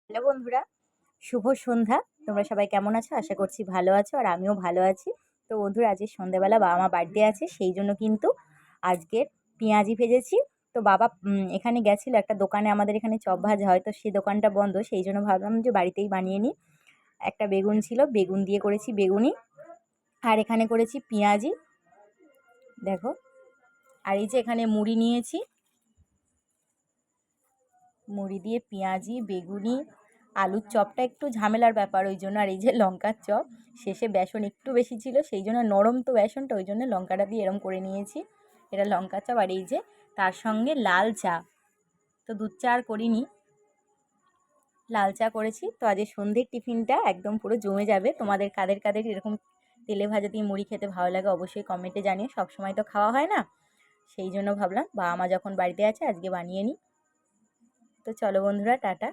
Hello বন্ধুরা, শুভ সন্ধ্যা। তোমরা সবাই কেমন আছো? আশা করছি ভালো আছো, আর আমিও ভালো আছি। তো বন্ধুরা, আজকে সন্ধ্যাবেলা বাবা মা বার্থডে আছে, সেই জন্য কিন্তু আজকে পেঁয়াজি ভেজেছি। তো বাবা এখানে গেছিলো একটা দোকানে, আমাদের এখানে চপ ভাজা হয়, তো সেই দোকানটা বন্ধ, সেই জন্য ভাবলাম যে বাড়িতেই বানিয়ে নিই। একটা বেগুন ছিল, বেগুন দিয়ে করেছি বেগুনি, আর এখানে করেছি পেঁয়াজি, দেখো। আর এই যে এখানে মুড়ি নিয়েছি, মুড়ি দিয়ে পেঁয়াজি বেগুনি, আলুর চপটা একটু ঝামেলার ব্যাপার, ওই জন্য। আর এই যে লঙ্কার চপ, শেষে বেসন একটু বেশি ছিল, সেই জন্য নরম তো বেসনটা, ওই জন্য লঙ্কাটা দিয়ে এরম করে নিয়েছি। এটা লঙ্কার চপ। আর এই যে তার সঙ্গে লাল চা, তো দুধ চা আর করিনি, লাল চা করেছি। তো আজ সন্ধ্যের টিফিনটা একদম পুরো জমে যাবে। তোমাদের কাদের কাদের এরকম তেলে ভাজা দিয়ে মুড়ি খেতে ভালো লাগে অবশ্যই কমেন্টে জানিও। সবসময় তো খাওয়া হয় না, সেই জন্য ভাবলাম বাবা মা যখন বাড়িতে আছে আজকে বানিয়ে নিই। তো চলো বন্ধুরা, টাটা।